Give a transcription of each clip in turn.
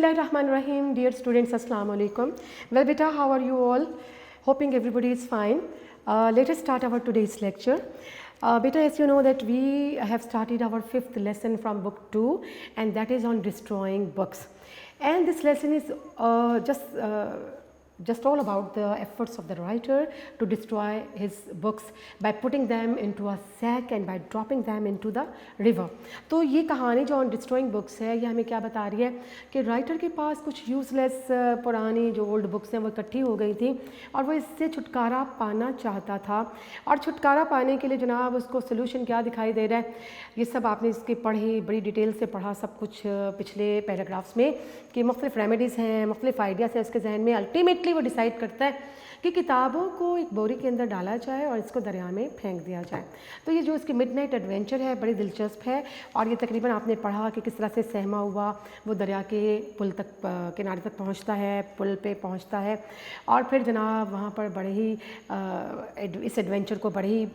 Bismillahirrahmanirrahim. Dear students, Assalamu alaikum. Well beta, how are you all? Hoping everybody is fine. Let us start our today's lecture. Beta, as you know that we have started our 5th lesson from book 2, and that is on destroying books. And this lesson is just all about the efforts of the writer to destroy his books by putting them into a sack and by dropping them into the river. तो ये कहानी जो on destroying books है ये हमें क्या बता रही है कि राइटर के पास कुछ यूज़लेस पुरानी जो ओल्ड बुक्स हैं वो इकट्ठी हो गई थी और वो इससे छुटकारा पाना चाहता था और छुटकारा पाने के लिए जनाब उसको सोल्यूशन क्या दिखाई दे रहा है ये सब आपने इसकी पढ़ी बड़ी डिटेल से पढ़ा सब कुछ पिछले पैराग्राफ्स में कि मुख्तलिफ रेमेडीज़ हैं मुख्तलिफ आइडियाज़ हैं उसके जहन में अल्टीमेटली वो डिसाइड करता है कि किताबों को एक बोरी के अंदर डाला जाए और इसको दरिया में फेंक दिया जाए। तो ये जो इसकी मिडनाइट एडवेंचर है बड़ी दिलचस्प है और ये तकरीबन आपने पढ़ा कि किस तरह से सहमा हुआ वो दरिया के पुल तक किनारे तक पहुंचता है, पुल पे पहुंचता है और फिर जनाब वहाँ पर बड़े ही इस एडवेंचर को बड़े ही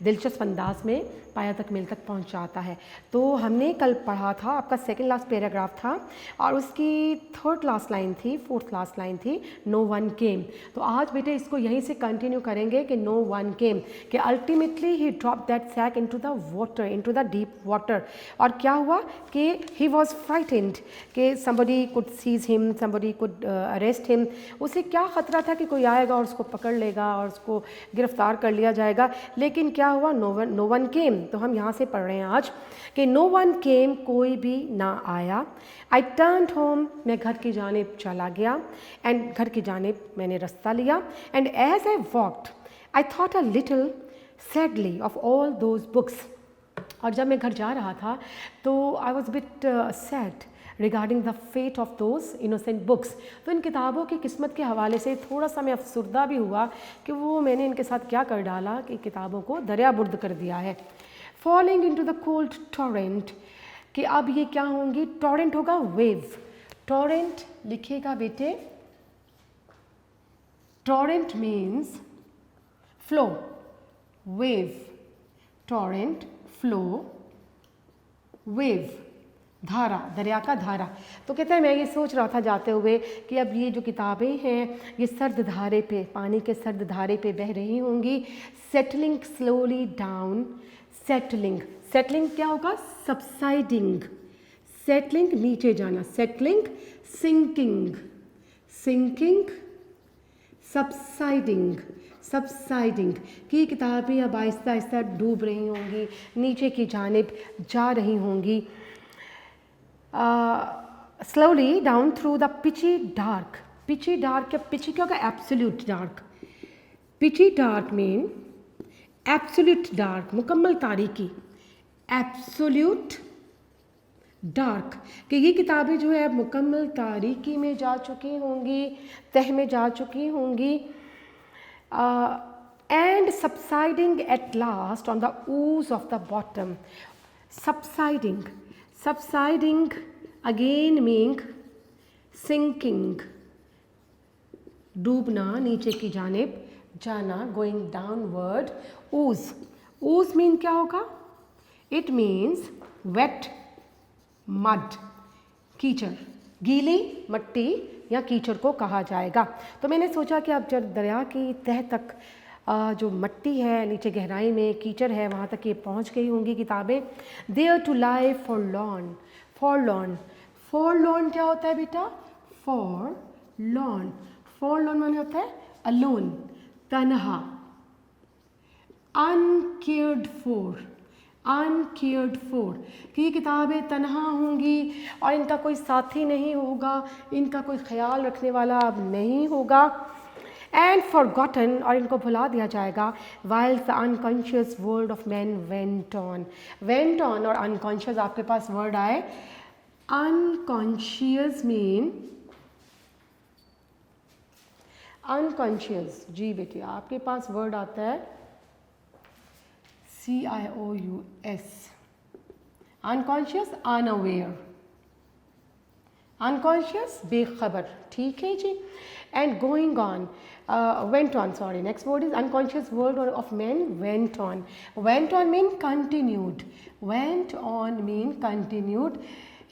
दिलचस्प अंदाज में पाया तक मिल तक पहुँचाता है। तो हमने कल पढ़ा था आपका सेकेंड लास्ट पैराग्राफ था और उसकी थर्ड लास्ट लाइन थी फोर्थ लास्ट लाइन थी नो वन केम। तो आज बेटे इसको यहीं से कंटिन्यू करेंगे कि नो वन केम कि ultimately he drop that sack into the water into the deep water और क्या हुआ कि ही वाज फ्राइटेंड कि somebody could seize him somebody could arrest him. उसे क्या ख़तरा था कि कोई आएगा और उसको पकड़ लेगा और उसको गिरफ्तार कर लिया जाएगा लेकिन क्या हुआ नो वन केम। तो हम यहाँ से पढ़ रहे हैं आज कि नो वन केम कोई भी ना आया। आई टर्न्ड होम मैं घर की जानिब चला गया एंड घर की जानिब मैंने रास्ता लिया and as I walked I thought a little sadly of all those books. और जब मैं घर जा रहा था तो I was bit sad regarding the fate of those innocent books. तो इन किताबों की किस्मत के हवाले से थोड़ा सा मैं अफसुर्दा भी हुआ कि वो मैंने इनके साथ क्या कर डाला कि किताबों को दरिया बुर्द कर दिया है। Falling into the cold torrent कि अब ये क्या होंगी टॉरेंट होगा वेव। टॉरेंट लिखिएगा बेटे torrent means flow wave torrent flow wave धारा दरिया का धारा। तो कहते हैं मैं ये सोच रहा था जाते हुए कि अब ये जो किताबें हैं ये सर्द धारे पे पानी के सर्द धारे पे बह रही होंगी settling slowly down settling settling क्या होगा सबसाइडिंग सेटलिंग नीचे जाना settling sinking sinking subsiding subsiding कि किताबें अब आहिस्ता आहिस्ता डूब रही होंगी नीचे की जानिब जा रही होंगी slowly down through the peachy dark क्या पिची क्या होगा absolute dark peachy dark mean absolute dark मुकम्मल तारीकी एब्सोल्यूट डार्क कि ये किताबें जो है मुकम्मल तारीकी में जा चुकी होंगी तह में जा चुकी होंगी and subsiding at last on the ooze of the bottom subsiding subsiding again meaning sinking डूबना नीचे की जानिब जाना going downward ooze मीन क्या होगा it means wet mud कीचड़ गीली मट्टी या कीचड़ को कहा जाएगा। तो मैंने सोचा कि अब जब दरिया की तह तक जो मट्टी है नीचे गहराई में कीचड़ है वहाँ तक ये पहुँच गई होंगी किताबें। There to lie forlorn forlorn क्या होता है बेटा फॉरलॉर्न माने होता है अलोन तन्हा अनकेयर्ड फॉर कि ये किताबें तन्हा होंगी और इनका कोई साथी नहीं होगा इनका कोई ख्याल रखने वाला अब नहीं होगा एंड फॉरगॉटन और इनको भुला दिया जाएगा while the unconscious world of man went on और अनकॉन्शियस आपके पास वर्ड आए अनकॉन्शियस मीन अनकॉन्शियस जी बेटे आपके पास वर्ड आता है CIOUS अनकॉन्शियस अनअवेयर अनकॉन्शियस बेखबर ठीक है जी and going on went on sorry next word is unconscious world of men went on mean continued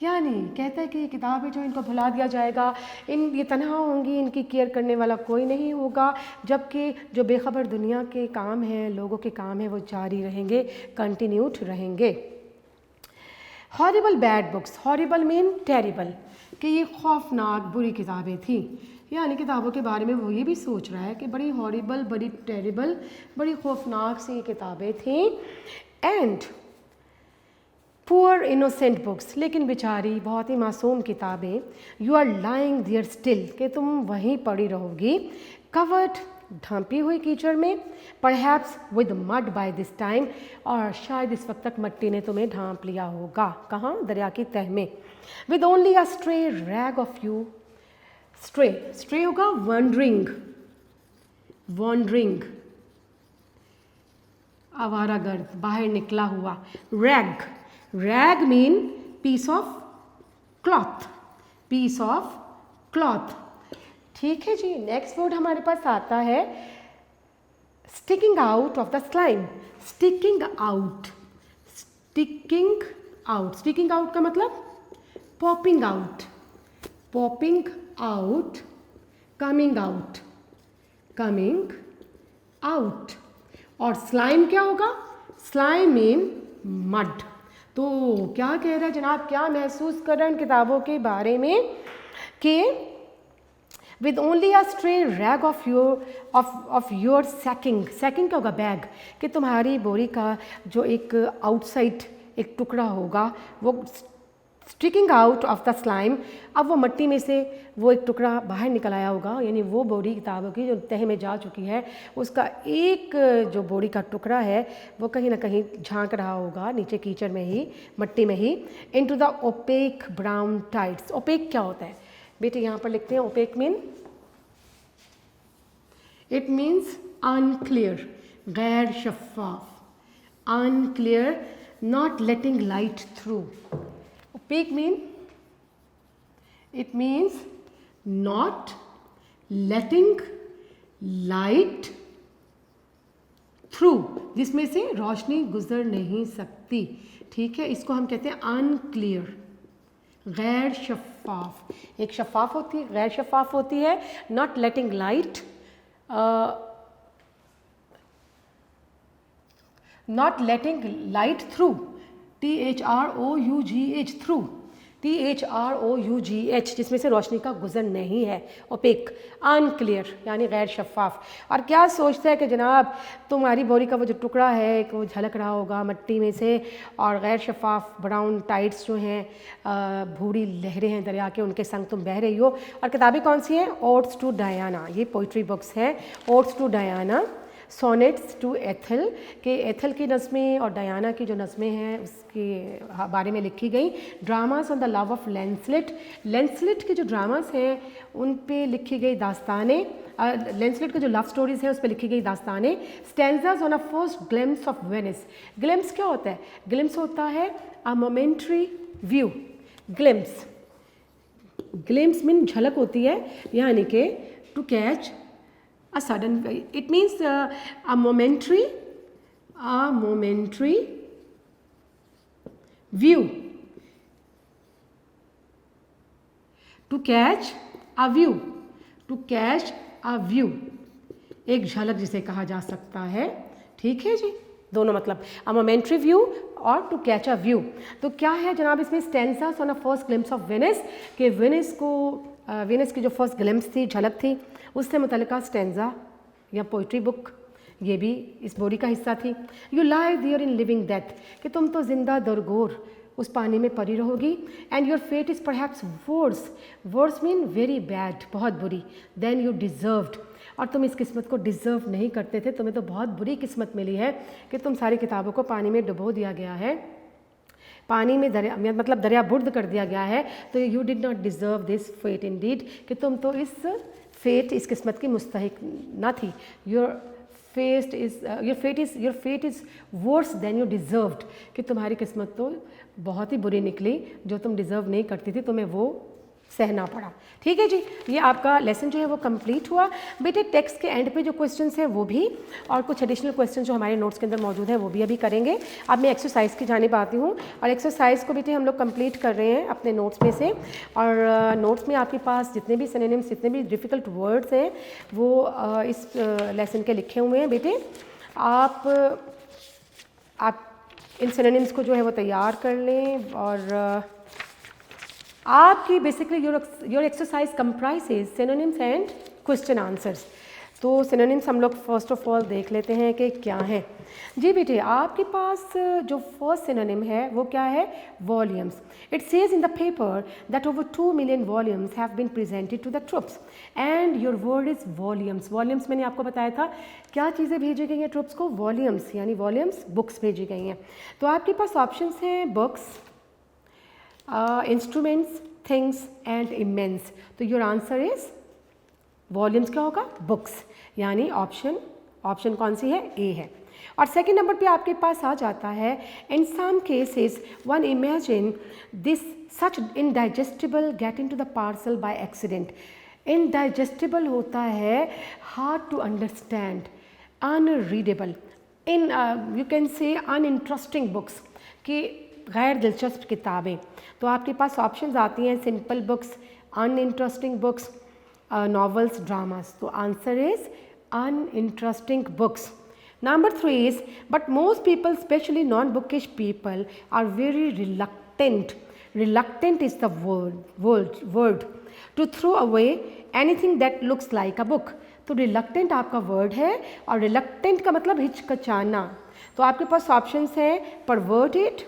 यानी कहता है कि ये किताबें जो इनको भुला दिया जाएगा, ये तन्हा होंगी, इनकी केयर करने वाला कोई नहीं होगा, जबकि जो बेखबर दुनिया के काम हैं, लोगों के काम हैं, वो जारी रहेंगे, कंटिन्यूड रहेंगे। Horrible bad books, horrible mean terrible, कि ये खौफनाक बुरी किताबें थी, यानी किताबों के बारे में वो ये भी सोच रहा है कि बड़ी हॉरिबल, बड़ी टेरिबल, बड़ी खौफनाक सी किताबें थी। एंड पुअर इनोसेंट बुक्स, लेकिन बेचारी बहुत ही मासूम किताबें, you are lying there still, कि तुम वहीं पड़ी रहोगी, कवर्ड, ढांपी हुई कीचड़ में, perhaps with mud by this time, और शायद इस वक्त तक मट्टी ने तुम्हें ढांप लिया होगा। कहाँ? दरिया की तह में। With only a stray rag of you, stray, stray होगा वॉन्डरिंग, वॉन्डरिंग, आवारागर्द, बाहर निकला हुआ। Rag, rag mean piece of cloth, piece of cloth. ठीक है जी। नेक्स्ट वर्ड हमारे पास आता है sticking out of the slime, sticking out, sticking out, sticking out का मतलब popping out, popping out, coming out, coming out. और स्लाइम क्या होगा? Slime mean mud. तो क्या कह रहा है जनाब, क्या महसूस कर रहे हैं उन किताबों के बारे में कि with only a stray rag of your sacking, sacking क्या होगा? बैग, कि तुम्हारी बोरी का जो एक आउटसाइड एक टुकड़ा होगा, वो sticking out of the slime, अब वो मट्टी में से वो एक टुकड़ा बाहर निकल आया होगा, यानी वो बोरी किताबों की जो तह में जा चुकी है, उसका एक जो बोरी का टुकड़ा है वो कहीं ना कहीं झांक रहा होगा नीचे कीचड़ में ही, मट्टी में ही। Into the opaque brown tides, opaque क्या होता है बेटे? यहाँ पर लिखते हैं opaque mean, it means unclear, गैर शफाफ, unclear, not letting light through. Opaque mean, it means not letting light through, जिसमें से रोशनी गुजर नहीं सकती। ठीक है, इसको हम कहते हैं अनक्लियर, गैर शफाफ। एक शफाफ होती है, गैर शफाफ होती है, not letting light, not letting light through, THROUGH, through, THROUGH, जिसमें से रोशनी का गुजर नहीं है। ओपेक, अनक्लियर, यानी गैर शफाफ। और क्या सोचता है कि जनाब तुम्हारी बोरी का वो जो टुकड़ा है वो झलक रहा होगा मट्टी में से, और गैर शफाफ ब्राउन टाइड्स जो हैं, भूरी लहरें हैं दरिया के, उनके संग तुम बह रही हो। और किताबें कौन सी हैं? ओड्स टू डायना, ये पोइट्री बुक्स हैं। Odes to Diana, sonnets to Ethel, के एथल की नज़में और डायना की जो नज़में हैं उसके बारे में लिखी गई। Dramas on the love of Lancelot, Lancelot के जो ड्रामास हैं उन पे लिखी गई दास्तानें, लेंसलेट के जो लव स्टोरीज़ हैं उस पर लिखी गई दास्तानें। Stanzas on a first glimpse of Venice, glimpse क्या होता है? ग्लिम्स होता है a momentary view, glimpse, glimpse mean झलक होती है, यानी कि to catch a sudden, it means a momentary view, to catch a view, to catch a view, एक झलक जिसे कहा जा सकता है। ठीक है जी, दोनों मतलब a momentary view और टू कैच अ व्यू। तो क्या है जनाब इसमें? Stanzas on a first glimpse of Venice, कि वेनिस को, वेनिस की जो फर्स्ट ग्लिम्स थी, झलक थी, उससे मुतल्लिका स्टेंजा या पोइट्री बुक, ये भी इस बोरी का हिस्सा थी। You lie there in living death, कि तुम तो जिंदा दरगोर उस पानी में पड़ी रहोगी। And your fate is perhaps worse, worse mean very bad, बहुत बुरी, देन यू डिज़र्व्ड, और तुम इस किस्मत को डिज़र्व नहीं करते थे, तुम्हें तो बहुत बुरी किस्मत मिली है कि तुम सारी किताबों को पानी में डुबो दिया गया है, पानी में दरिया मतलब दरिया बुर्द कर दिया गया है। तो you did not deserve this fate indeed, कि तुम तो इस फेट, इस किस्मत की मुस्तहिक ना थी। Your fate is worse than you deserved, कि तुम्हारी किस्मत तो बहुत ही बुरी निकली, जो तुम डिज़र्व नहीं करती थी तुम्हें वो सहना पड़ा। ठीक है जी, ये आपका लेसन जो है वो कंप्लीट हुआ। बेटे टेक्स्ट के एंड पे जो क्वेश्चंस हैं वो भी और कुछ एडिशनल क्वेश्चन जो हमारे नोट्स के अंदर मौजूद है वो भी अभी करेंगे। अब मैं एक्सरसाइज की जानिब आती हूँ और एक्सरसाइज को बेटे हम लोग कंप्लीट कर रहे हैं अपने नोट्स में से। और नोट्स में आपके पास जितने भी सिनोनिम्स, जितने भी डिफ़िकल्ट वर्ड्स हैं वो इस लेसन के लिखे हुए हैं। बेटे आप इन सिनोनिम्स को जो है वो तैयार कर लें और आपकी basically your exercise comprises synonyms and question answers. तो सिनोनिम्स हम लोग फर्स्ट ऑफ ऑल देख लेते हैं कि क्या है। जी बेटे, आपके पास जो फर्स्ट सिनोनिम है वो क्या है? Volumes. It says in the paper that over 2 million volumes have been presented to the troops and your word is volumes. Volumes मैंने आपको बताया था क्या चीज़ें भेजी गई हैं ट्रुप्स को? वॉल्यूम्स, यानी वॉल्यूम्स बुक्स भेजी गई हैं। तो आपके पास ऑप्शंस हैं books, instruments, things and immense. तो योर आंसर इज वॉल्यूम्स क्या होगा? बुक्स, यानी ऑप्शन कौन सी है? ए है। और सेकेंड नंबर पे आपके पास आ जाता है in some cases one imagine this such indigestible get in to the parcel by accident. Indigestible होता है hard to understand, unreadable, in you can say uninteresting books, कि गैर दिलचस्प किताबें। तो आपके पास ऑप्शंस आती हैं simple books, uninteresting books, novels, dramas. तो answer is uninteresting books. Number 3 is, but most people, especially non-bookish people, are very reluctant. Reluctant is the word to throw away anything that looks like a book. तो reluctant आपका word है और reluctant का मतलब हिचकचाना। तो आपके पास options हैं perverted,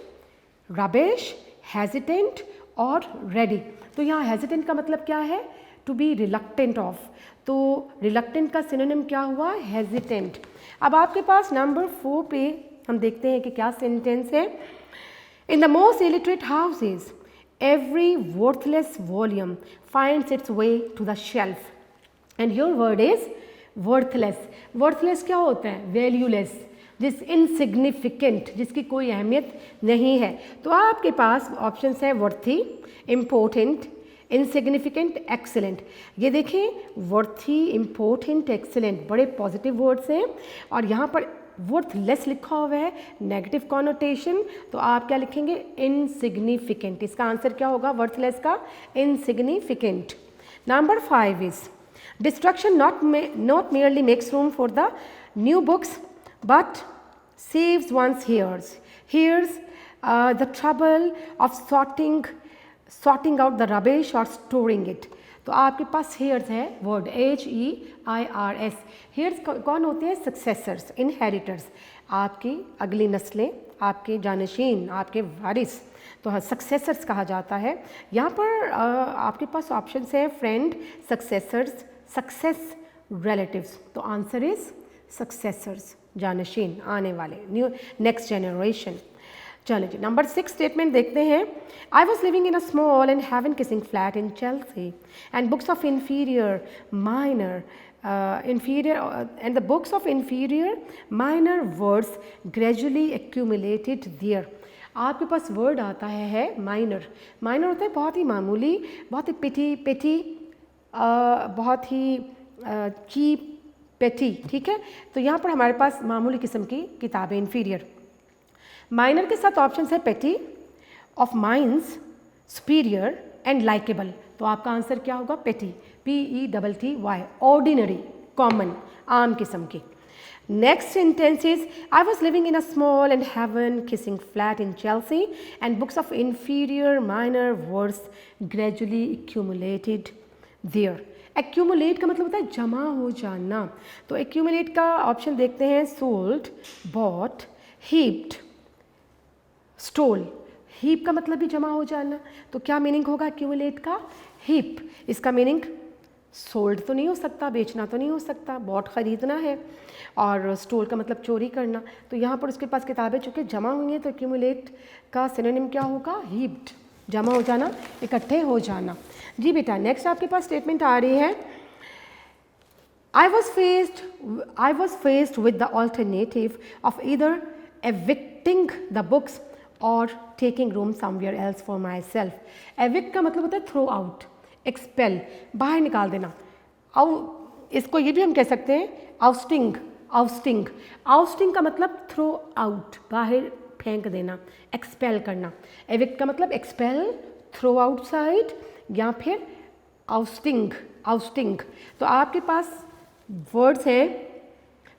rubbish, hesitant और ready। तो यहाँ hesitant का मतलब क्या है? To be reluctant of। तो reluctant का सिनोनिम क्या हुआ? hesitant। अब आपके पास नंबर 4 पे हम देखते हैं कि क्या सेंटेंस है। In the most illiterate houses every worthless volume finds its way to the shelf and your word is worthless. Worthless क्या होता है? वैल्यूलेस, जिस इनसिग्निफिकेंट, जिसकी कोई अहमियत नहीं है। तो आपके पास ऑप्शंस है वर्थी, इम्पोर्टेंट, इनसिग्निफिकेंट, एक्सेलेंट। ये देखें, वर्थी, इम्पोर्टेंट, एक्सेलेंट बड़े पॉजिटिव वर्ड्स हैं और यहाँ पर वर्थलेस लिखा हुआ है, नेगेटिव कॉनोटेशन। तो आप क्या लिखेंगे? इनसिग्निफिकेंट। इसका आंसर क्या होगा वर्थलेस का? Insignificant. Number 5 is destruction not merely makes room for the new books but saves one's hears the trouble of sorting out the rubbish or storing it। तो आपके पास हेयर्स है वर्ड HEIRS। हेयर्स कौन होते हैं? Successors, inheritors, आपकी अगली नस्लें, आपके जानशीन, आपके वारिस। तो सक्सेसर्स कहा जाता है। यहाँ पर आपके पास ऑप्शंस है फ्रेंड, सक्सेसर्स, सक्सेस, रिलेटिव्स। तो आंसर इज सक्सेसर्स, जानशीन, आने वाले, न्यू नेक्स्ट जनरेशन। चलो जी, नंबर 6 स्टेटमेंट देखते हैं। I was living in a small and heaven kissing flat in Chelsea and books of inferior minor words gradually accumulated there। आपके पास word आता है माइनर। माइनर होता है बहुत ही मामूली, बहुत ही पेटी, बहुत ही चीप, पेटी। ठीक है, तो यहाँ पर हमारे पास मामूली किस्म की किताबें, इन्फीरियर। माइनर के साथ ऑप्शन है पेटी, of mines, superior and likeable. तो आपका आंसर क्या होगा? पेटी, PETTY, ऑर्डिनरी, कॉमन, आम किस्म की। Next sentence is I was living in a small and heaven kissing flat in Chelsea and books of inferior minor words gradually accumulated there। Accumulate का मतलब होता है जमा हो जाना। तो एक्यूमुलेट का ऑप्शन देखते हैं sold, bought, heaped, stole. Heap का मतलब भी जमा हो जाना। तो क्या मीनिंग होगा एक्यूमुलेट का? हीप। इसका मीनिंग सोल्ड तो नहीं हो सकता, बेचना तो नहीं हो सकता, बॉट ख़रीदना है, और स्टोल का मतलब चोरी करना। तो यहाँ पर उसके पास किताबें चूँकि जमा हुई हैं तो एक्यूमुलेट का सिनोनिम क्या होगा? हीप्ड, जमा हो जाना, इकट्ठे हो जाना। जी बेटा, नेक्स्ट आपके पास स्टेटमेंट आ रही है। I was faced with the alternative of either evicting the books or taking room somewhere else for myself। evict का मतलब होता है थ्रो आउट, एक्सपेल, बाहर निकाल देना। इसको ये भी हम कह सकते हैं आउस्टिंग, आउस्टिंग। आउस्टिंग का मतलब थ्रो आउट, बाहर फेंक देना, एक्सपेल करना। एविक्ट का मतलब एक्सपेल, थ्रो आउटसाइड या फिर आउस्टिंग, आउस्टिंग। तो आपके पास वर्ड्स हैं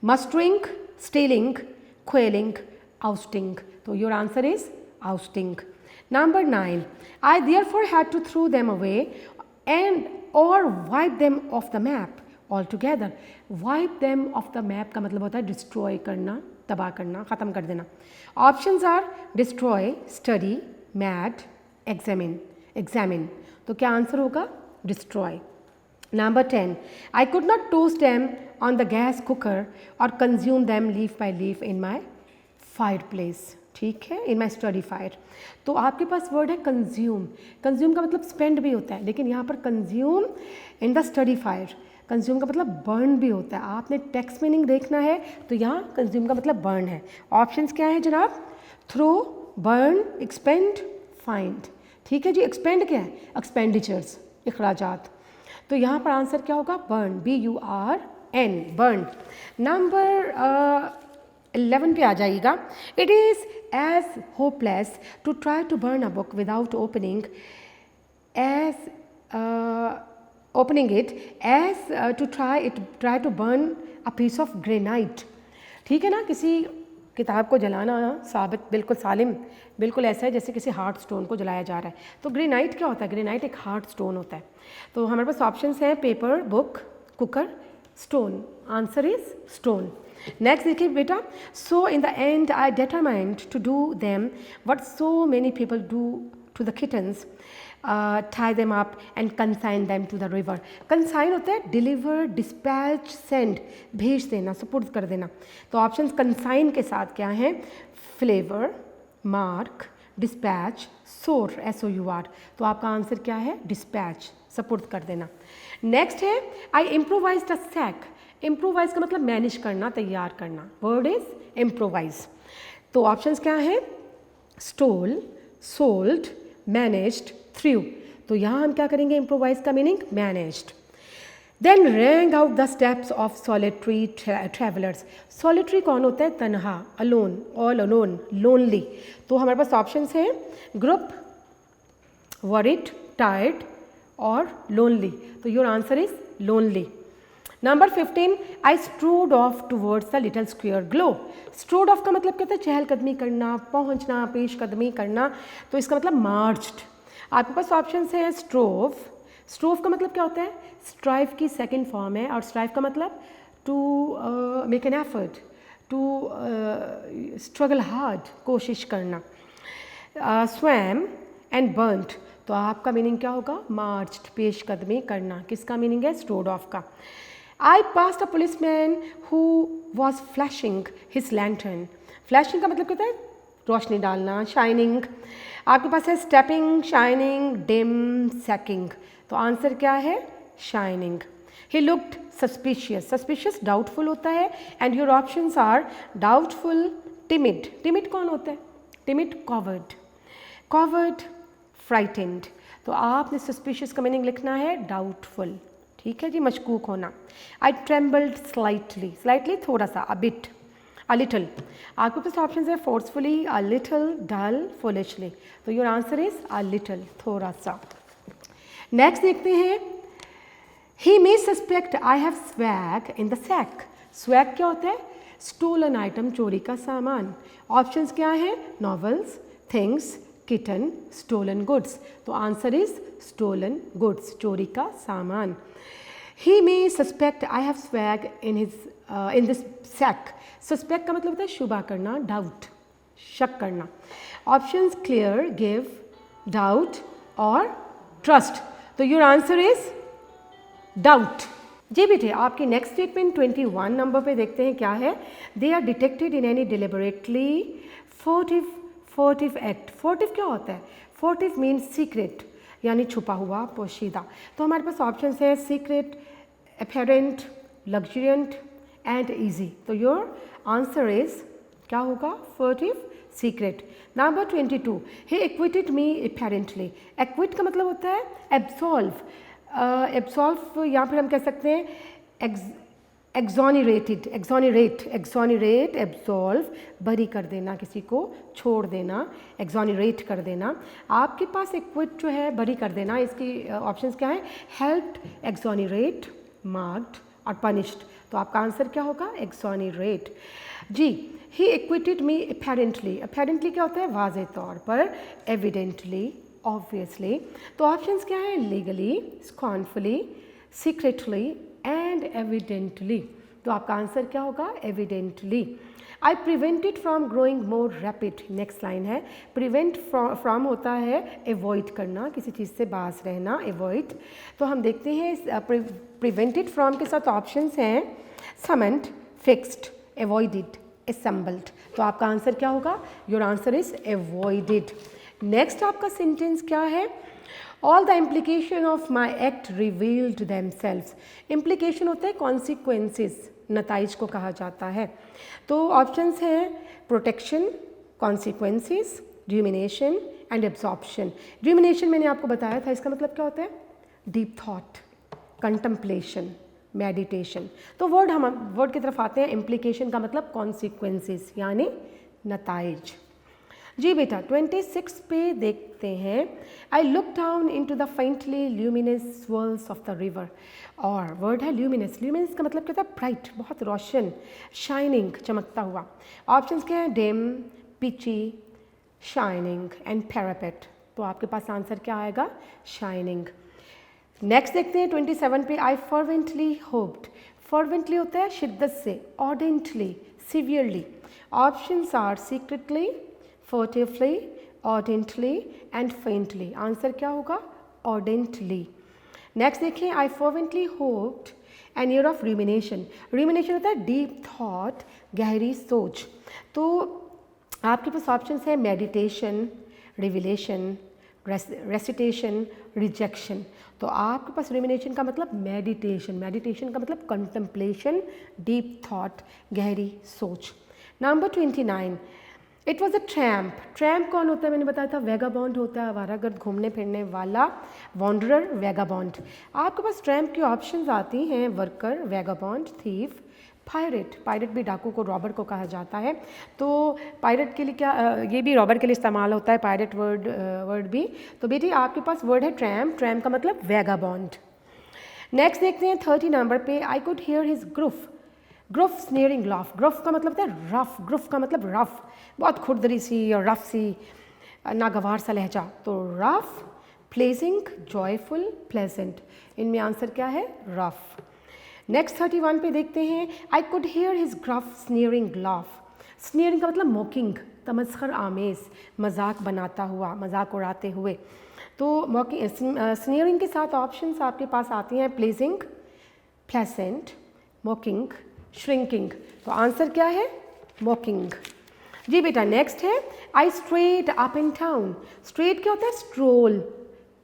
मस्टरिंग, स्टीलिंग, क्वेलिंग, आउस्टिंग। तो your answer is ousting. Number 9, I therefore had to throw them away and or wipe them off the map altogether. Wipe them off the map का मतलब होता है destroy करना, तबाह करना, ख़त्म कर देना। Options are destroy, study, mad, examine, examine। तो क्या आंसर होगा? destroy। Number 10, I could not toast them on the gas cooker or consume them leaf by leaf in my fireplace। ठीक है, इन माई स्टडी फायर। तो आपके पास word है consume. Consume का मतलब स्पेंड भी होता है, लेकिन यहाँ पर consume in the study fire, consume का मतलब बर्न भी होता है। आपने टेक्स्ट मीनिंग देखना है तो यहाँ कंज्यूम का मतलब बर्न है। ऑप्शंस क्या है जनाब? Throw, burn, expend, find. ठीक है जी, एक्सपेंड क्या है? एक्सपेंडिचर्स, अखराजात। तो यहाँ पर आंसर क्या होगा? Burn, BURN, burn. नंबर 11 पे आ जाइएगा। It is as hopeless to try to burn a book without opening it as to try to burn a piece of granite. ठीक है ना, किसी किताब को जलाना साबित बिल्कुल सालिम, बिल्कुल ऐसा है जैसे किसी हार्ड स्टोन को जलाया जा रहा है। तो ग्रेनाइट क्या होता है? ग्रेनाइट एक हार्ड स्टोन होता है। तो हमारे पास ऑप्शंस हैं paper, book, cooker, stone. Answer is stone. Next देखिए बेटा, so in the end I determined to do them what so many people do to the kittens, tie them up and consign them to the river। Consign होता है deliver, dispatch, send, भेज देना, सुपुर्द कर देना। तो ऑप्शंस कंसाइन के साथ क्या हैं? फ्लेवर, मार्क, डिस्पैच, सोर, SOUR। तो आपका आंसर क्या है? डिस्पैच, सपुर्द कर देना। नेक्स्ट है I improvise the sack. Improvise का मतलब मैनेज करना, तैयार करना। Word is improvise. तो ऑप्शंस क्या हैं? Stole, sold, managed, through. तो यहाँ हम क्या करेंगे? इम्प्रोवाइज का meaning managed. Then rang out the steps of solitary travellers. Solitary कौन होता है? तनहा, अलोन, ऑल अलोन, लोनली। तो हमारे पास ऑप्शंस हैं ग्रुप, वरिड, टायर्ड और लोनली। तो your answer is lonely. Number 15, I strode of towards the little square glow. Strode of का मतलब क्या होता है? चहलकदमी करना, पहुंचना, पेशकदमी करना। तो इसका मतलब मार्च्ड। आपके पास ऑप्शन है स्ट्रोव। स्ट्रोव का मतलब क्या होता है? स्ट्राइव की सेकंड फॉर्म है, और स्ट्राइव का मतलब to make an effort, to struggle hard, कोशिश करना। Swam and burnt. तो आपका मीनिंग क्या होगा? मार्च्ड, पेशकदमी करना। किसका मीनिंग है? स्ट्रोड ऑफ का। I passed a policeman who was flashing his lantern. Flashing का मतलब क्या होता है? रोशनी डालना, शाइनिंग। आपके पास है स्टेपिंग, शाइनिंग, डिम, सैकिंग। तो आंसर क्या है? Shining. He looked suspicious. Suspicious doubtful होता है। And your options are doubtful, timid. Timid कौन होता है? Timid, coward, coward, frightened. तो आपने सस्पिशियस का मीनिंग लिखना है डाउटफुल। ठीक है जी, मशकूक होना। आई ट्रेम्बल्ड स्लाइटली। स्लाइटली थोड़ा सा, अ बिट, अ लिटल। आपके पास ऑप्शन है forcefully, a little, dull, foolishly. तो your answer is a little, थोड़ा सा। नेक्स्ट देखते हैं, he may suspect I have swag in the sack. Swag क्या होता है? स्टोलन आइटम, चोरी का सामान। ऑप्शंस क्या है? Novels, things, kitten, stolen goods. तो आंसर इज स्टोलन गुड्स, चोरी का सामान। He may suspect I have swag in this sack. Suspect का मतलब होता है शुबा करना, डाउट, शक करना। ऑप्शंस क्लियर, गिव, डाउट और ट्रस्ट। तो योर आंसर इज डाउट। जी बेटे, आपकी नेक्स्ट स्टेटमेंट 21 नंबर पे देखते हैं क्या है। They are detected in any deliberately furtive act. Furtive क्या होता है? फर्टिव मीन्स सीक्रेट, यानी छुपा हुआ, पोशीदा। तो हमारे पास ऑप्शन है सीक्रेट, एपेरेंट, लग्जरियंट एंड ईजी। तो योर आंसर इज क्या होगा? फर्टिव, सीक्रेट। नंबर 22, ही एक्विटेड मी एपेरेंटली। एक्विट का मतलब होता है एब्सॉल्व, एब्सॉल्व या फिर हम कह सकते हैं एक्सोनरेट, एब्सॉल्व, बरी कर देना, किसी को छोड़ देना, एक्सोनरेट कर देना। आपके पास एक्विट जो है बरी कर देना, इसकी ऑप्शंस क्या है? हेल्प्ड, एक्सोनरेट, मार्क्ड और पनिश्ड। तो आपका आंसर क्या होगा? एक्सोनरेट। जी, ही एक्विटेड मी अपेरेंटली, अपेरेंटली क्या होता है? वाज़े तौर पर, एविडेंटली, ऑब्वियसली। तो ऑप्शंस क्या है? Legally, scornfully, secretly and evidently. तो आपका आंसर क्या होगा? Evidently. I prevented from growing more rapid, next line है। प्रिवेंट फ्रॉम होता है एवॉइड करना, किसी चीज़ से बाज रहना, एवॉइड। तो हम देखते हैं प्रिवेंटेड फ्रॉम के साथ ऑप्शंस हैं समन्ड, फिक्स्ड, एवॉइडेड, असेंबल्ड। तो आपका आंसर क्या होगा? Your answer is avoided. Next आपका सेंटेंस क्या है? All the implication of my act revealed themselves. Implication होता है कॉन्सिक्वेंसेस, नताइज को कहा जाता है। तो ऑप्शंस हैं protection, consequences, rumination and absorption. Rumination मैंने आपको बताया था, इसका मतलब क्या होता है? Deep thought, contemplation, meditation. तो वर्ड की तरफ आते हैं। इम्प्लीकेशन का मतलब कॉन्सिक्वेंसेस यानी नताइज। जी बेटा 26 पे देखते हैं। I look down in to the faintly luminous swirls of the river. और वर्ड है ल्यूमिनस, ल्यूमिनस का मतलब क्या था? ब्राइट, बहुत रोशन, शाइनिंग, चमकता हुआ। ऑप्शंस क्या है? Dim, peachy, shining and parapet. तो आपके पास आंसर क्या आएगा? शाइनिंग। नेक्स्ट देखते हैं 27 पे। आई फर्वेंटली होप्ड, फर्वेंटली होता है शिद्दत से, ardently, severely. Options are secretly, furtively, ardently and faintly। Answer क्या होगा? ardently। नेक्स्ट देखिए, आई fervently hoped an year of rumination। rumination होता है डीप थॉट, गहरी सोच। तो आपके पास ऑप्शंस है मेडिटेशन, रिविलेशन, रेसिटेशन, रिजेक्शन। तो आपके पास रुमिनेशन का मतलब मेडिटेशन, मेडिटेशन का मतलब कंटेम्पलेशन, डीप थॉट, गहरी सोच। Number 29, it was a tramp. Tramp कौन होता है? मैंने बताया था वेगाबॉन्ड होता है, आवारागर्द, घूमने फिरने वाला, वॉन्डरर, वेगाबॉन्ड। आपके पास ट्रैम्प की ऑप्शंस आती हैं worker, vagabond, thief, pirate. Pirate भी डाकू को, रॉबर को कहा जाता है। तो पायरेट के लिए क्या, ये भी रॉबर के लिए इस्तेमाल होता है पायरेट वर्ड भी। तो बेटी आपके पास वर्ड है ट्रैम्प, ट्रैम्प का मतलब वेगाबॉन्ड। नेक्स्ट देखते हैं 30 नंबर पे। I could hear his gruff, gruff sneering laugh. Gruff का मतलब होता है रफ, ग्रुफ का मतलब रफ, बहुत खुरदरी सी और रफ सी, नागवार सा लहजा। तो रफ, प्लेजिंग, जॉयफुल, प्लेजेंट। इनमें आंसर क्या है? रफ। नेक्स्ट 31 पे देखते हैं। I could hear his gruff sneering laugh. Sneering का मतलब मोकिंग, तमस्खर आमेज, मजाक बनाता हुआ, मजाक उड़ाते हुए। तो मॉकिंग, स्नेयरिंग के साथ ऑप्शंस आपके पास आती हैं प्लेजिंग, प्लेसेंट, मॉकिंग, श्रिंकिंग। तो आंसर क्या है? मॉकिंग। जी बेटा नेक्स्ट है। I straight up and down. Straight क्या होता है? स्ट्रोल,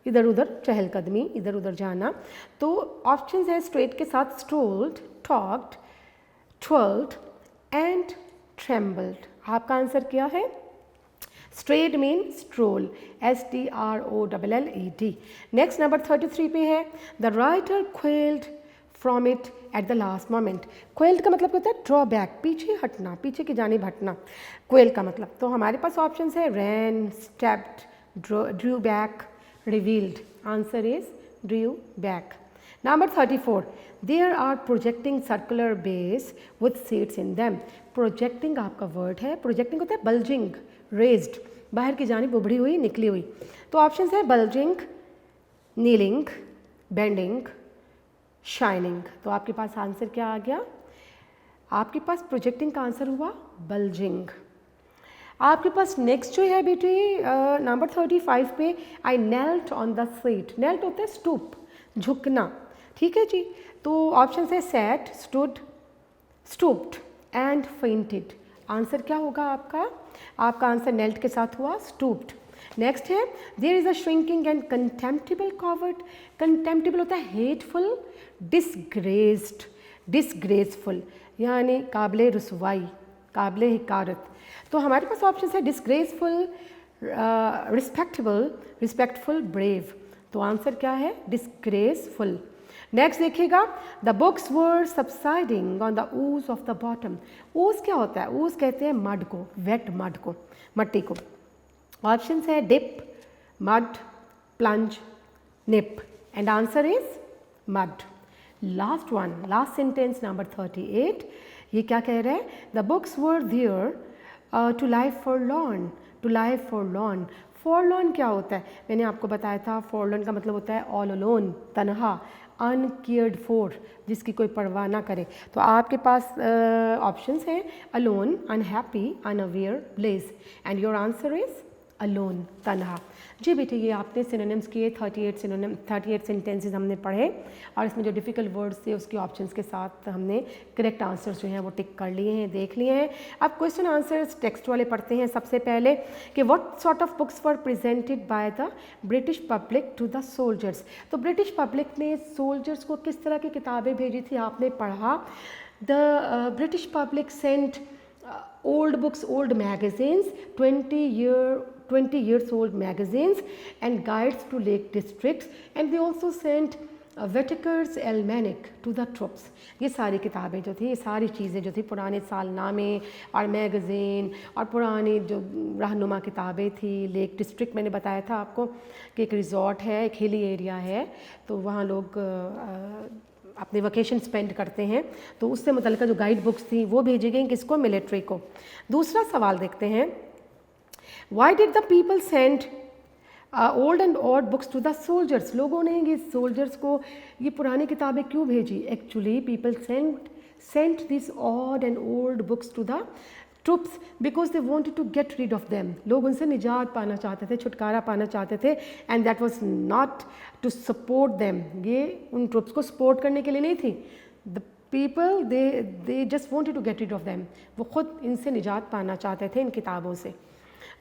इधर उधर चहलकदमी, इधर उधर जाना। तो ऑप्शंस है स्ट्रेट के साथ strolled, talked, twirled and trembled. आपका आंसर क्या है? Straight mean stroll, STROLLED। Next number 33 पे है। The writer quelled from it at the last moment. Quelled का मतलब होता है ड्रॉबैक, पीछे हटना, पीछे की जानिब हटना, क्वेल का मतलब। तो हमारे पास ऑप्शंस है ran, stepped, drew back, revealed. Answer is drew back. Number 34, there are projecting circular base with seeds in them. Projecting आपका वर्ड है। प्रोजेक्टिंग होता है बल्जिंग, रेज्ड, बाहर की जानिब उभरी हुई, निकली हुई। तो ऑप्शंस है बल्जिंग, नीलिंग, बेंडिंग, शाइनिंग। तो आपके पास आंसर क्या आ गया? आपके पास प्रोजेक्टिंग का आंसर हुआ बल्जिंग। आपके पास नेक्स्ट जो है बेटी नंबर 35 पे। I knelt on the seat. Knelt होता है स्टूप, झुकना, ठीक है जी। तो ऑप्शन है sat, stood, stooped and fainted. Answer क्या होगा आपका? आपका आंसर नेल्ट के साथ हुआ स्टूप्ड। नेक्स्ट है there is a shrinking and contemptible coward. Contemptible होता है हेटफुल, डिसग्रेस्ड, डिसग्रेसफुल यानी काबिल रुसवाई, काबिल हिकारत। तो हमारे पास ऑप्शन है डिसग्रेसफुल, रिस्पेक्टेबल, रिस्पेक्टफुल, ब्रेव। तो आंसर क्या है? डिस्ग्रेसफुल। नेक्स्ट देखिएगा, the books were subsiding on the ooze of the bottom. ooze क्या होता है? ooze कहते हैं मड को, वेट मड को, मट्टी को। ऑप्शन है dip, mud, plunge, nip, and answer is mud. Last one, last sentence number 38, ये क्या कह रहे हैं? The books were there to lie forlorn, to lie forlorn. Forlorn क्या होता है? मैंने आपको बताया था, फॉरलॉर्न का मतलब होता है ऑल अलोन, तनहा, अनकेयर्ड फॉर, जिसकी कोई परवाह ना करे। तो आपके पास ऑप्शंस हैं alone, unhappy, unaware, bless, and your answer is alone, तनहा। जी बेटे, ये आपने सिनोनिम्स किए, 38 सेंटेंसेस हमने पढ़े और इसमें जो डिफ़िकल्ट वर्ड्स थे उसके ऑप्शंस के साथ हमने करेक्ट आंसर्स जो हैं वो टिक कर लिए हैं, देख लिए हैं। अब क्वेश्चन आंसर्स टेक्स्ट वाले पढ़ते हैं। सबसे पहले कि what sort of books were presented by the British public to the soldiers. तो ब्रिटिश पब्लिक ने सोल्जर्स को किस तरह की किताबें भेजी थी, आपने पढ़ा। The British public sent old books, old magazines, 20 years old magazines and guides to Lake districts, and they also sent Whitaker's Almanac to the troops। ये सारी किताबें जो थी, ये सारी चीज़ें जो थी, पुराने सालनामे और मैगज़ीन और पुरानी जो रहनुमा किताबें थी। लेक डिस्ट्रिक्ट मैंने बताया था आपको कि एक रिजॉर्ट है, एक हिली एरिया है, तो वहाँ लोग अपने वेकेशन स्पेंड करते हैं, तो उससे मुतल्लिका जो गाइड बुक्स थी वो भेजी गई किसको? मिलिट्री को। दूसरा सवाल देखते हैं, why did the people send old and odd books to the soldiers. लोगों ने ये सोल्जर्स को ये पुरानी किताबें क्यों भेजी? Actually people sent this odd and old books to the troops because they wanted to get rid of them. लोग उनसे निजात पाना चाहते थे, छुटकारा पाना चाहते थे, and that was not to support them. ये उन ट्रुप्स को सपोर्ट करने के लिए नहीं थी। The people they just wanted to get rid of them. वो खुद इनसे निजात पाना चाहते थे इन किताबों से।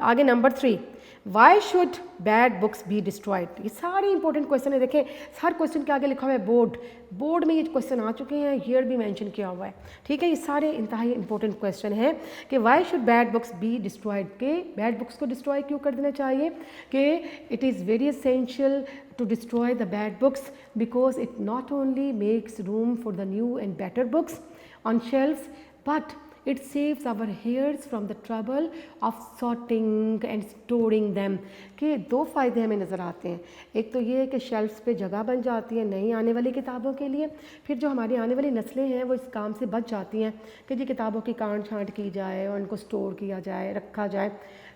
आगे number 3, why should bad books be destroyed. ये सारे इंपॉर्टेंट क्वेश्चन है। देखें, हर क्वेश्चन के आगे लिखा हुआ है बोर्ड, बोर्ड में ये क्वेश्चन आ चुके हैं, ईयर भी मेंशन किया हुआ है। ठीक है, ये सारे इंतहाई इंपॉर्टेंट क्वेश्चन हैं कि why should bad books be destroyed, के बैड बुक्स को डिस्ट्रॉय क्यों कर देना चाहिए, कि it is very essential to destroy the bad books because it not only makes room for the new and better books on shelves, but it saves our heirs from the trouble of sorting and storing them। कि दो फ़ायदे हमें नज़र आते हैं। एक तो ये है कि शेल्फ्स पे जगह बन जाती है नई आने वाली किताबों के लिए, फिर जो हमारी आने वाली नस्लें हैं वो इस काम से बच जाती हैं कि जी किताबों की काट छाँट की जाए और उनको स्टोर किया जाए, रखा जाए।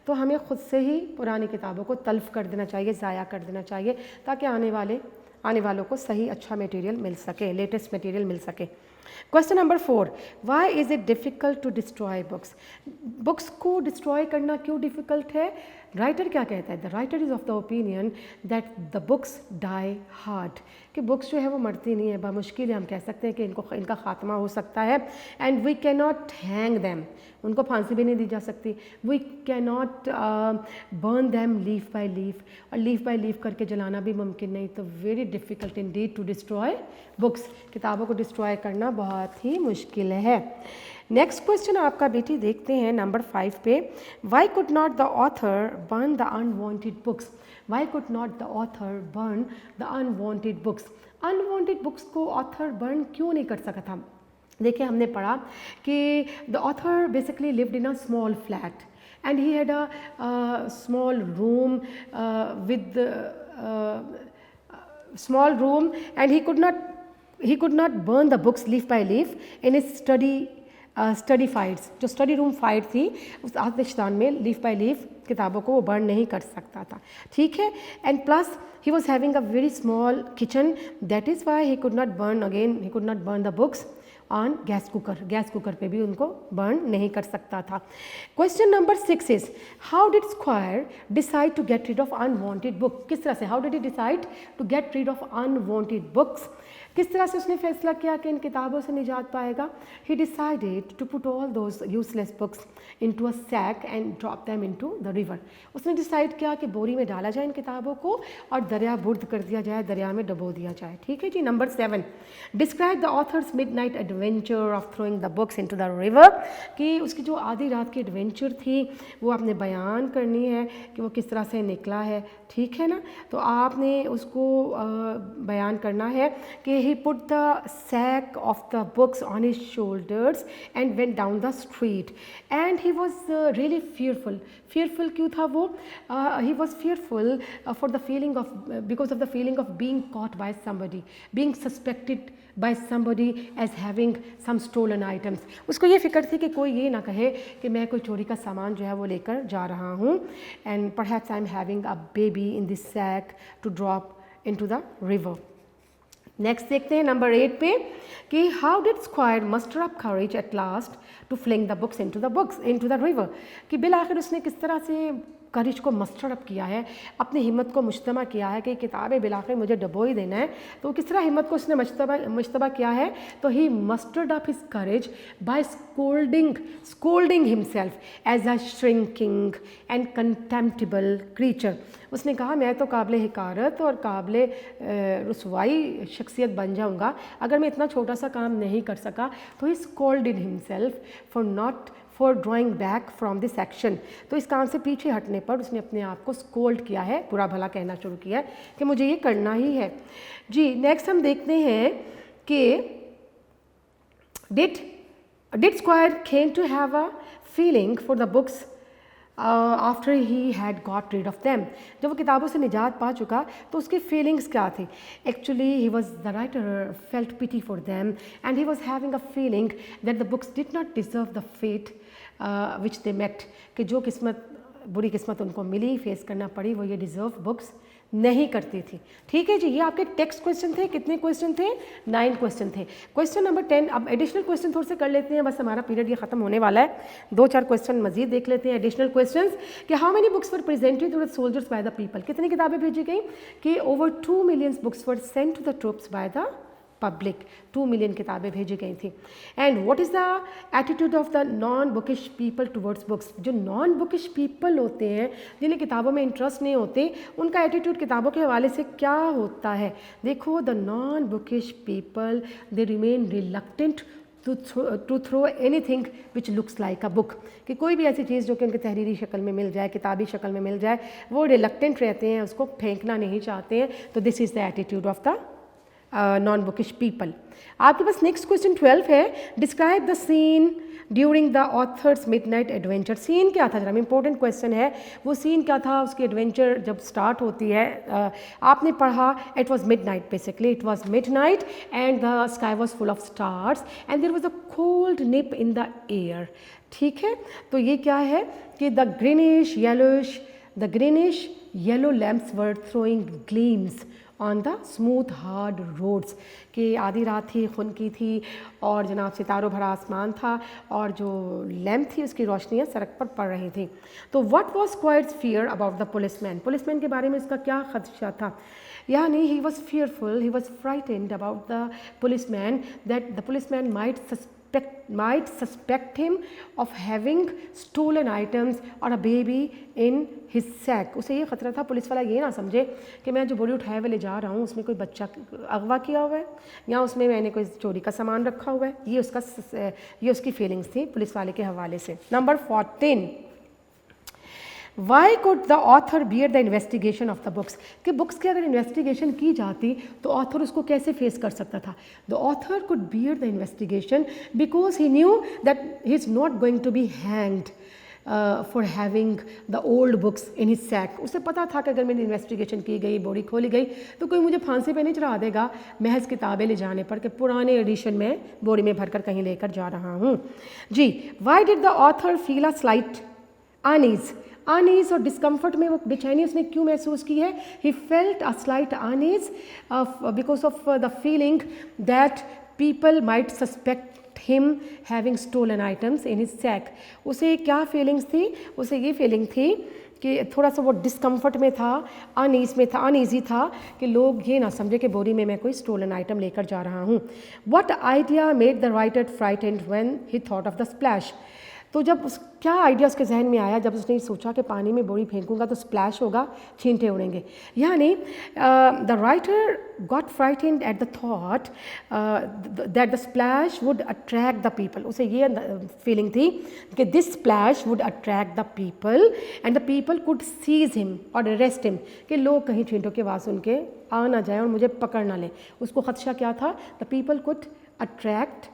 तो हमें ख़ुद से ही पुरानी किताबों को तल्फ़ कर देना चाहिए, ज़ाया कर देना चाहिए, ताकि आने वालों को सही अच्छा मटेरियल मिल सके, लेटेस्ट मटेरियल मिल सके। Question number 4, why is it difficult to destroy books. Books को डिस्ट्रॉय करना क्यों डिफ़िकल्ट है? राइटर क्या कहता है? The writer is of the opinion that the books die hard, कि बुक्स जो है वो मरती नहीं है, बामुश्किल हम कह सकते हैं कि इनका ख़ात्मा हो सकता है। And we can not hang them, उनको फांसी भी नहीं दी जा सकती। We can not burn them leaf by leaf, और लीफ बाय लीफ करके जलाना भी मुमकिन नहीं। तो very difficult indeed to destroy books, किताबों को डिस्ट्रॉय करना बहुत ही मुश्किल है। नेक्स्ट क्वेश्चन आपका बेटी देखते हैं नंबर 5 पे, Y could not the author burn the unwanted books. Y could not the author burn the unwanted books. Unwanted books को ऑथर बर्न क्यों नहीं कर सका था? देखिए, हमने पढ़ा कि the author basically lived in a small flat and he had a small room with small room, and he could not burn the books leaf by leaf in his study fights। जो study room fight थी उस आतिशदान में leaf by leaf किताबों को वो burn नहीं कर सकता था। ठीक है, and plus he was having a very small kitchen, that is why he could not burn the books on gas cooker पे भी उनको बर्न नहीं कर सकता था। Question number 6 is, how did Squire decide to get rid of unwanted book. किस तरह से, how did he decide to get rid of unwanted books. किस तरह से उसने फैसला किया कि इन किताबों से निजात पाएगा? He decided to put all those useless books into a sack and drop them into the river. उसने डिसाइड किया कि बोरी में डाला जाए इन किताबों को और दरिया बुर्द कर दिया जाए, दरिया में डबो दिया जाए। ठीक है जी। Number 7, describe the author's midnight adventure of throwing the books into the river, कि उसकी जो आधी रात की एडवेंचर थी वो आपने बयान करनी है कि वो किस तरह से निकला है। ठीक है ना, तो आपने उसको बयान करना है कि he put the sack of the books on his shoulders and went down the street and he was really fearful क्यों था वो? He was fearful for the feeling of because of the feeling of being caught by somebody, being suspected by somebody as having some stolen items. उसको ये फिक्र थी कि कोई ये ना कहे कि मैं कोई चोरी का सामान जो है वो लेकर जा रहा हूँ, and perhaps I'm having a baby in this sack to drop into the river. Next देखते हैं नंबर 8 पे कि how did Squire muster up courage at last to fling the books into the river, कि बिल आखिर उसने किस तरह से करेज को मस्टर अप किया है, अपनी हिम्मत को मुश्तबा किया है कि किताबें बिल आखिर मुझे डबो ही देना है। तो किस तरह हिम्मत को उसने मुश्तबा किया है? तो he mustered up his courage by scolding himself as a shrinking and contemptible creature. उसने कहा मैं तो काबिल हिकारत और काबिल रुसवाई शख्सियत बन जाऊंगा अगर मैं इतना छोटा सा काम नहीं कर सका। तो he scolded himself for drawing back from this action. तो इस काम से पीछे हटने पर उसने अपने आप को स्कोल्ड किया है, बुरा भला कहना शुरू किया है कि मुझे ये करना ही है जी। नेक्स्ट हम देखते हैं कि did Squire came to have a feeling for the books after he had got rid of them. जब वो किताबों से निजात पा चुका तो उसकी फीलिंग्स क्या थी? Actually he was the writer felt pity for them and he was having a feeling that the books did not deserve the fate which they met, कि जो बुरी किस्मत उनको मिली, फेस करना पड़ी, वो ये डिज़र्व बुक्स नहीं करती थी। ठीक है जी, ये आपके टेक्स्ट क्वेश्चन थे। कितने क्वेश्चन थे? 9 क्वेश्चन थे। क्वेश्चन नंबर 10, अब एडिशनल क्वेश्चन थोड़े से कर लेते हैं, बस हमारा पीरियड ये खत्म होने वाला है। 2-4 क्वेश्चन मजीद देख लेते हैं एडिशनल क्वेश्चंस कि how many books were presented to the soldiers by the people, कितनी किताबें भेजी गई? कि over 2 million books were sent to the troops by the public, 2 million किताबें भेजी गई थी। And what is the attitude of the non bookish people towards books, जो नॉन बुकिश पीपल होते हैं जिन्हें किताबों में इंटरेस्ट नहीं होते, उनका एटीट्यूड किताबों के हवाले से क्या होता है? देखो, the non bookish people they remain reluctant to throw anything which looks like a book, कि कोई भी ऐसी चीज़ जो कि उनकी तहरीरी शक्ल में मिल जाए, किताबी शक्ल में मिल जाए, वो रिलक्टेंट रहते हैं, उसको फेंकना नहीं चाहते हैं। तो this is the attitude of the non bookish people. आपके पास नेक्स्ट क्वेश्चन 12 है, describe the scene during the author's midnight adventure. Scene क्या था? जरा इंपॉर्टेंट क्वेश्चन है, वो सीन क्या था? उसकी एडवेंचर जब स्टार्ट होती है, आपने पढ़ा it was midnight, basically it was midnight and the sky was full of stars and there was a cold nip in the air. ठीक है, तो ये क्या है कि the greenish yellow lamps were throwing gleams on the smooth hard roads, कि आधी रात थी, खुनकी थी और जनाब सितारों भरा आसमान था और जो लैम्प थी उसकी रोशनियाँ सड़क पर पड़ रही थी। तो what was squares fear about the policeman के बारे में इसका क्या खदशा था? यानी he was fearful, he was frightened about the policeman, that the policeman might suspect him of having stolen items or a baby in his sack. उसे ये ख़तरा था पुलिस वाला ये ना समझे कि मैं जो बोरी उठाए हुए ले जा रहा हूँ उसमें कोई बच्चा अगवा किया हुआ है या उसमें मैंने कोई चोरी का सामान रखा हुआ है। ये उसकी फीलिंग्स थी पुलिस वाले के हवाले से। Number 14, Y could the author beer the investigation of the books, कि बुक्स की अगर इन्वेस्टिगेशन की जाती तो ऑथर उसको कैसे फेस कर सकता था? The author could bear the investigation because he knew that he is not going to be hanged for having the old books in his sack. उसे पता था कि अगर मेरी इन्वेस्टिगेशन की गई, बोरी खोली गई, तो कोई मुझे फांसी पे नहीं चढ़ा देगा महज किताबें ले जाने पर कि पुराने एडिशन में बोरी में भरकर कहीं लेकर जा रहा हूँ जी। Why did the author feel a slight unease और डिस्कम्फर्ट में वो बेचैनी उसने क्यों महसूस की है? He felt a slight unease because of the feeling that people might suspect him having stolen items in his sack. उसे क्या फीलिंग्स थी? उसे ये फीलिंग थी कि थोड़ा सा वो डिस्कम्फर्ट में था, अनईज़ी था कि लोग ये ना समझे कि बोरी में मैं कोई स्टोलन आइटम लेकर जा रहा हूँ। What idea made the writer frightened when he thought of the splash. तो जब क्या आइडिया उसके जहन में आया जब उसने सोचा कि पानी में बोरी फेंकूंगा तो स्प्लैश होगा, छींटे उड़ेंगे। यानी the writer got frightened at the thought that the splash would attract the people. उसे ये फीलिंग थी कि this splash would attract the people and the people could seize him और अरेस्ट हिम, कि लोग कहीं छींटों की आवाज़ सुन के आ ना जाएं और मुझे पकड़ ना लें। उसको खदशा क्या था? The people could attract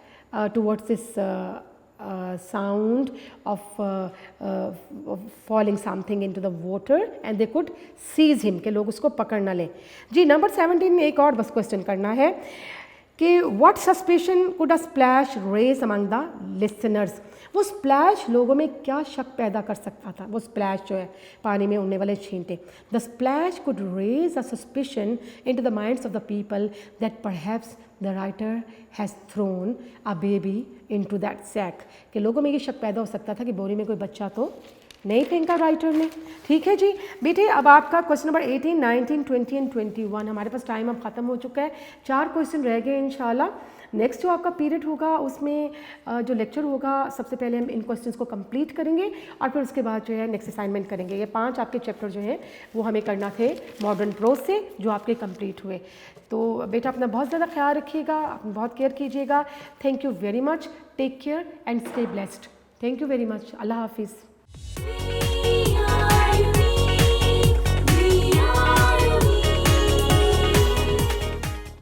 towards this sound of falling something into the water and they could seize him, कि लोग उसको पकड़ ना लें। जी नंबर 17 में एक और बस क्वेश्चन करना है कि what suspicion could a splash raise among the listeners। वो स्प्लैश लोगों में क्या शक पैदा कर सकता था? वो स्प्लैश जो है पानी में उड़ने वाले छींटे, the splash could raise a suspicion into the minds of the people that perhaps the writer has thrown a baby into that sack, कि लोगों में ये शक पैदा हो सकता था कि बोरी में कोई बच्चा तो नहीं फेंका राइटर ने। ठीक है जी बेटे, अब आपका क्वेश्चन नंबर 18, 19, 20 एंड 21, हमारे पास टाइम अब ख़त्म हो चुका है, 4 क्वेश्चन रह गए इंशाल्लाह। नेक्स्ट जो आपका पीरियड होगा उसमें जो लेक्चर होगा सबसे पहले हम इन क्वेश्चंस को कंप्लीट करेंगे और फिर उसके बाद जो है नेक्स्ट असाइनमेंट करेंगे। ये 5 आपके चैप्टर जो हैं वो हमें करना थे मॉडर्न प्रोज से, जो आपके कंप्लीट हुए। तो बेटा अपना बहुत ज़्यादा ख्याल रखिएगा, अपनी बहुत केयर कीजिएगा। Thank you very much, take care and stay blessed. Thank you very much, अल्लाह हाफिज़।